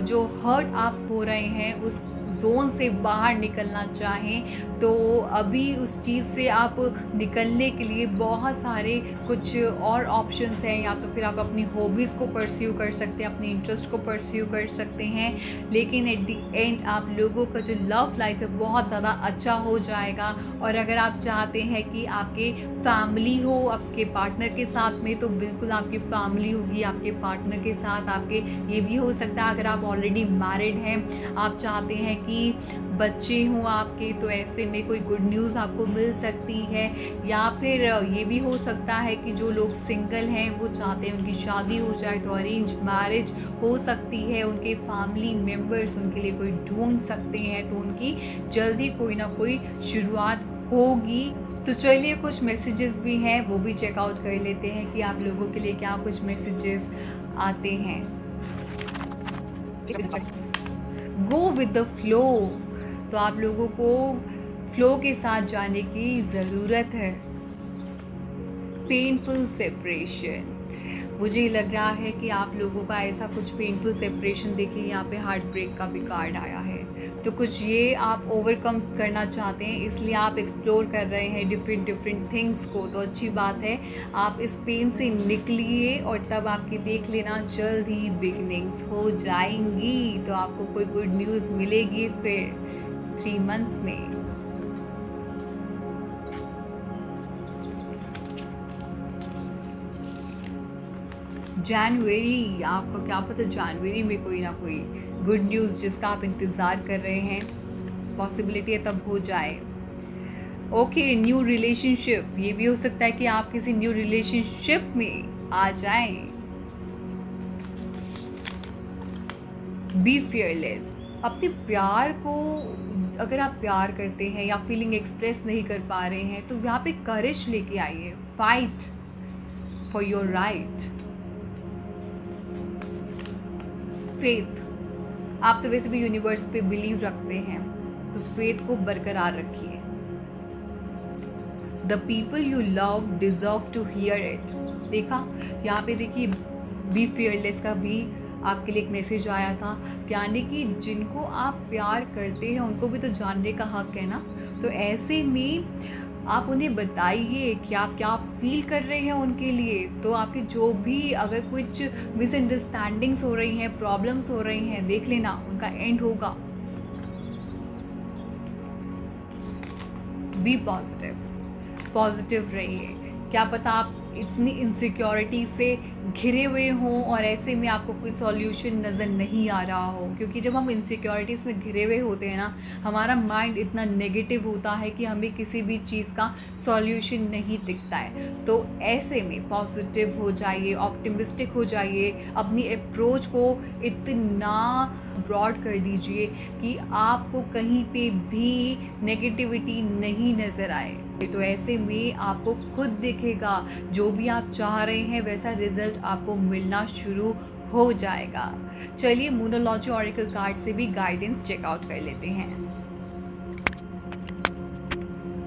जो हर्ट आप हो रहे हैं उस जोन से बाहर निकलना चाहें, तो अभी उस चीज़ से आप निकलने के लिए बहुत सारे कुछ और ऑप्शंस हैं। या तो फिर आप अपनी हॉबीज़ को परस्यू कर सकते हैं, अपने इंटरेस्ट को परस्यू कर सकते हैं, लेकिन एट द एंड आप लोगों का जो लव लाइफ है बहुत ज़्यादा अच्छा हो जाएगा। और अगर आप चाहते हैं कि आपके फैमिली हो आपके पार्टनर के साथ में, तो बिल्कुल आपकी फैमिली होगी आपके पार्टनर के साथ। आपके ये भी हो सकता है अगर आप ऑलरेडी मैरिड हैं, आप चाहते हैं कि बच्चे हों आपके, तो ऐसे में कोई गुड न्यूज़ आपको मिल सकती है। या फिर ये भी हो सकता है कि जो लोग सिंगल हैं वो चाहते हैं उनकी शादी हो जाए, तो अरेंज मैरिज हो सकती है। उनके फैमिली मेम्बर्स उनके लिए कोई ढूंढ सकते हैं, तो उनकी जल्दी कोई ना कोई शुरुआत होगी। तो चलिए कुछ मैसेजेस भी हैं वो भी चेकआउट कर लेते हैं कि आप लोगों के लिए क्या कुछ मैसेजेस आते हैं। गो विद द फ्लो, तो आप लोगों को फ्लो के साथ जाने की ज़रूरत है। पेनफुल सेपरेशन, मुझे लग रहा है कि आप लोगों का ऐसा कुछ पेनफुल सेपरेशन, देखिए यहाँ पे हार्ट ब्रेक का भी कार्ड आया है, तो कुछ ये आप ओवरकम करना चाहते हैं, इसलिए आप एक्सप्लोर कर रहे हैं डिफरेंट थिंग्स को। तो अच्छी बात है, आप इस पेन से निकलिए और तब आपकी देख लेना जल्द ही बिगनिंग्स हो जाएंगी। तो आपको कोई गुड न्यूज़ मिलेगी फिर 3 मंथ्स में। जनवरी, आपको क्या पता जनवरी में कोई ना कोई गुड न्यूज़ जिसका आप इंतज़ार कर रहे हैं, पॉसिबिलिटी है तब हो जाए। ओके, न्यू रिलेशनशिप, ये भी हो सकता है कि आप किसी न्यू रिलेशनशिप में आ जाएं। बी फियरलेस, अपने प्यार को, अगर आप प्यार करते हैं या फीलिंग एक्सप्रेस नहीं कर पा रहे हैं तो यहाँ पे करेज लेके आइए, fight for your right. Faith, आप तो वैसे भी यूनिवर्स पे बिलीव रखते हैं, तो फेथ को बरकरार रखिए। The people you love deserve to hear it. देखा, यहाँ पे देखिए बी फियरलेस का भी आपके लिए एक मैसेज आया था, यानी कि जिनको आप प्यार करते हैं उनको भी तो जानने का हक है ना। तो ऐसे में आप उन्हें बताइए कि आप क्या फील कर रहे हैं उनके लिए। तो आपके जो भी अगर कुछ मिसअंडरस्टैंडिंग्स हो रही हैं, प्रॉब्लम्स हो रही हैं, देख लेना उनका एंड होगा। बी पॉजिटिव रहिए। क्या पता आप इतनी इनसिक्योरिटी से घिरे हुए हों और ऐसे में आपको कोई सॉल्यूशन नज़र नहीं आ रहा हो, क्योंकि जब हम इनसिक्योरिटीज़ में घिरे हुए होते हैं ना, हमारा माइंड इतना नेगेटिव होता है कि हमें किसी भी चीज़ का सॉल्यूशन नहीं दिखता है। तो ऐसे में पॉजिटिव हो जाइए, ऑप्टिमिस्टिक हो जाइए, अपनी अप्रोच को इतना ब्रॉड कर दीजिए कि आपको कहीं पे भी नेगेटिविटी नहीं नज़र आए। तो ऐसे में आपको खुद दिखेगा, जो भी आप चाह रहे हैं वैसा रिजल्ट आपको मिलना शुरू हो जाएगा। चलिए मूनोलॉजी ऑरेकल कार्ड से भी गाइडेंस चेकआउट कर लेते हैं।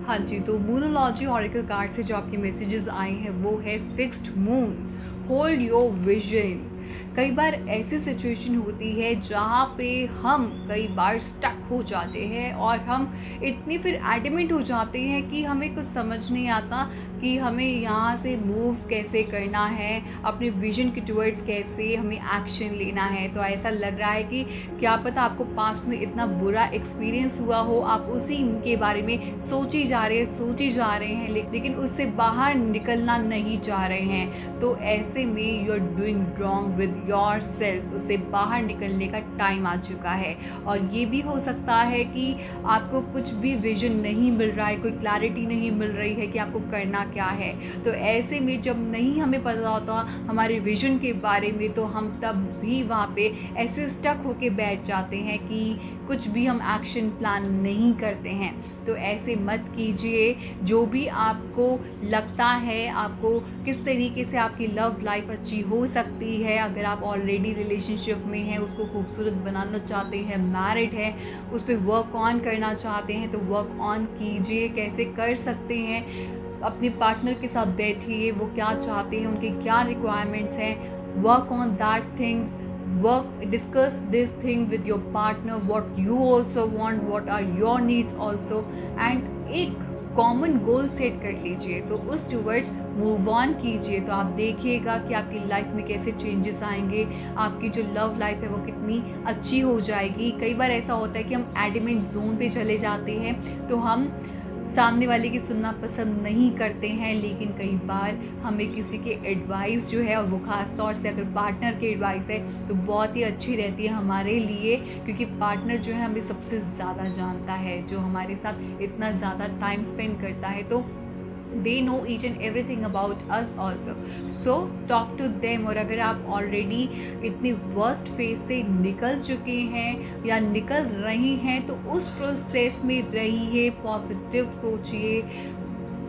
हाँ जी, तो मूनोलॉजी ऑरेकल कार्ड से जो आपके मैसेजेस आए हैं वो है fixed moon, hold your vision. कई बार ऐसी सिचुएशन होती है जहाँ पे हम कई बार स्टक हो जाते हैं और हम इतनी फिर एडमेंट हो जाते हैं कि हमें कुछ समझ नहीं आता कि हमें यहाँ से मूव कैसे करना है, अपने विजन के टुवर्ड्स कैसे हमें एक्शन लेना है। तो ऐसा लग रहा है कि क्या पता आपको पास्ट में इतना बुरा एक्सपीरियंस हुआ हो, आप उसी के बारे में सोची जा रहे हैं लेकिन उससे बाहर निकलना नहीं चाह रहे हैं। तो ऐसे में you are doing wrong with yourself, उससे बाहर निकलने का टाइम आ चुका है। और ये भी हो सकता है कि आपको कुछ भी विजन नहीं मिल रहा है, कोई क्लैरिटी नहीं मिल रही है कि आपको करना क्या है। तो ऐसे में जब नहीं हमें पता होता हमारे विजन के बारे में, तो हम तब भी वहाँ पे ऐसे स्टक होके बैठ जाते हैं कि कुछ भी हम एक्शन प्लान नहीं करते हैं। तो ऐसे मत कीजिए। जो भी आपको लगता है आपको किस तरीके से आपकी लव लाइफ अच्छी हो सकती है, अगर आप ऑलरेडी रिलेशनशिप में हैं, उसको खूबसूरत बनाना चाहते हैं, मैरिड है, उस पर वर्क ऑन करना चाहते हैं, तो वर्क ऑन कीजिए। कैसे कर सकते हैं? अपने पार्टनर के साथ बैठिए, वो क्या चाहते हैं, उनके क्या रिक्वायरमेंट्स हैं, work on that things, discuss this thing with your partner, what you also want, what are your needs also, and एक कॉमन गोल सेट कर लीजिए, तो उस टूवर्ड्स मूव ऑन कीजिए। तो आप देखिएगा कि आपकी लाइफ में कैसे चेंजेस आएंगे, आपकी जो लव लाइफ है वो कितनी अच्छी हो जाएगी। कई बार ऐसा होता है कि हम एडमेंट जोन पे चले जाते हैं, तो हम सामने वाले की सुनना पसंद नहीं करते हैं, लेकिन कई बार हमें किसी के एडवाइस जो है, और वो ख़ास तौर से अगर पार्टनर की एडवाइस है तो बहुत ही अच्छी रहती है हमारे लिए, क्योंकि पार्टनर जो है हमें सबसे ज़्यादा जानता है, जो हमारे साथ इतना ज़्यादा टाइम स्पेंड करता है, तो they know each and everything about us also, so talk to them। और अगर आप ऑलरेडी इतनी वर्स्ट फेज से निकल चुके हैं या निकल रही हैं, तो उस प्रोसेस में रहिए, पॉजिटिव सोचिए,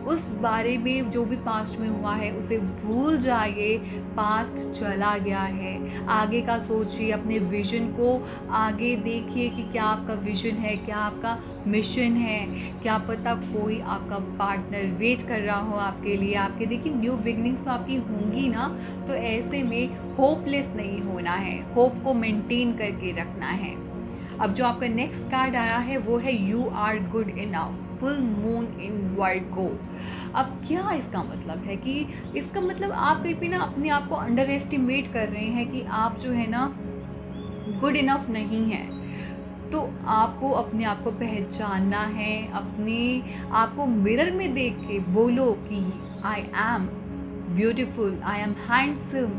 उस बारे में जो भी पास्ट में हुआ है उसे भूल जाइए, पास्ट चला गया है। आगे का सोचिए, अपने विजन को आगे देखिए कि क्या आपका विजन है, क्या आपका मिशन है। क्या पता कोई आपका पार्टनर वेट कर रहा हो आपके लिए। आपके देखिए न्यू बिगनिंग्स तो आपकी होंगी ना, तो ऐसे में होपलेस नहीं होना है, होप को मेंटेन करके रखना है। अब जो आपका नेक्स्ट कार्ड आया है वो है you are good enough, full moon in Virgo. अब क्या इसका मतलब है कि इसका मतलब आप कहीं पे ना अपने आप को अंडर एस्टिमेट कर रहे हैं कि आप जो है ना गुड इनफ नहीं है। तो आपको अपने आप को पहचानना है, अपने आप को मिरर में देख के बोलो कि I am beautiful, I am handsome,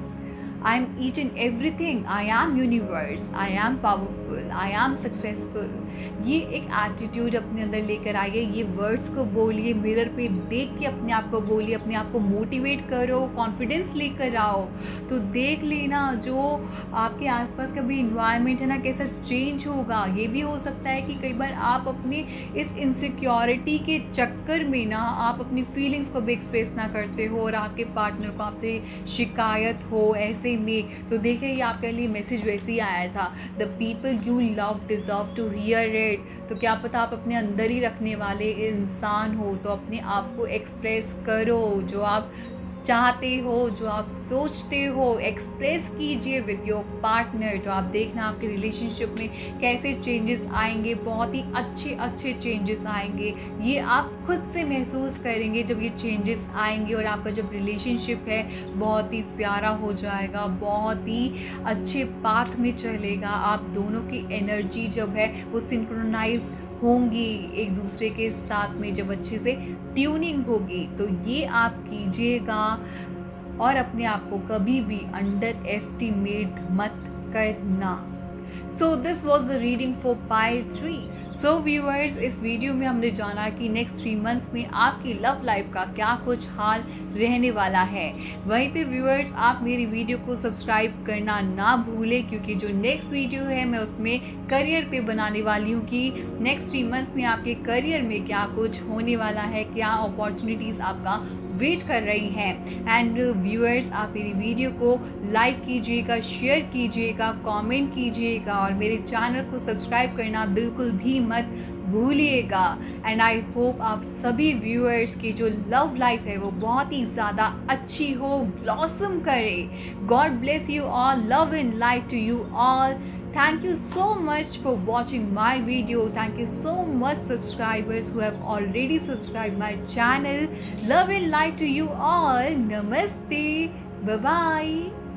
I am each and everything, I am universe, I am powerful, I am successful. ये एक एटीट्यूड अपने अंदर लेकर आइए, ये वर्ड्स को बोलिए, मिरर पे देख के अपने आप को बोलिए, अपने आप को मोटिवेट करो, कॉन्फिडेंस लेकर आओ। तो देख लेना जो आपके आसपास का भी इन्वायरमेंट है ना कैसा चेंज होगा। ये भी हो सकता है कि कई बार आप अपने इस इनसिक्योरिटी के चक्कर में ना आप अपनी फीलिंग्स को भी एक्सप्रेस ना करते हो और आपके पार्टनर को आपसे शिकायत हो ऐसे में। तो देखिए ये आपके लिए मैसेज वैसे ही आया था, the people you love deserve to hear it. तो क्या पता आप अपने अंदर ही रखने वाले इंसान हो, तो अपने आप को एक्सप्रेस करो, जो आप चाहते हो, जो आप सोचते हो, एक्सप्रेस कीजिए विद योर पार्टनर। तो आप देखना आपके रिलेशनशिप में कैसे चेंजेस आएंगे, बहुत ही अच्छे अच्छे चेंजेस आएंगे। ये आप खुद से महसूस करेंगे जब ये चेंजेस आएंगे, और आपका जब रिलेशनशिप है बहुत ही प्यारा हो जाएगा, बहुत ही अच्छे पाथ में चलेगा। आप दोनों की एनर्जी जब है वो सिंक्रोनाइज होंगी एक दूसरे के साथ में, जब अच्छे से ट्यूनिंग होगी। तो ये आप कीजिएगा और अपने आप को कभी भी अंडर एस्टिमेट मत करना। So this was the reading for pile 3। So viewers, इस वीडियो में हमने जाना कि नेक्स्ट 3 मंथ्स में आपकी लव लाइफ का क्या कुछ हाल रहने वाला है। वहीं पे व्यूअर्स आप मेरी वीडियो को सब्सक्राइब करना ना भूलें, क्योंकि जो नेक्स्ट वीडियो है मैं उसमें करियर पे बनाने वाली हूँ कि नेक्स्ट 3 मंथ्स में आपके करियर में क्या कुछ होने वाला है, क्या अपॉर्चुनिटीज़ आपका वेट कर रही हैं। एंड व्यूअर्स आप मेरी वीडियो को लाइक कीजिएगा, शेयर कीजिएगा, कमेंट कीजिएगा और मेरे चैनल को सब्सक्राइब करना बिल्कुल भी मत भूलिएगा। एंड आई होप आप सभी व्यूअर्स की जो लव लाइफ है वो बहुत ही ज़्यादा अच्छी हो, ब्लॉसम करे। God bless you all, love and light to you all. Thank you so much for watching my video. Thank you so much subscribers who have already subscribed my channel. Love and light to you all. Namaste. Bye bye.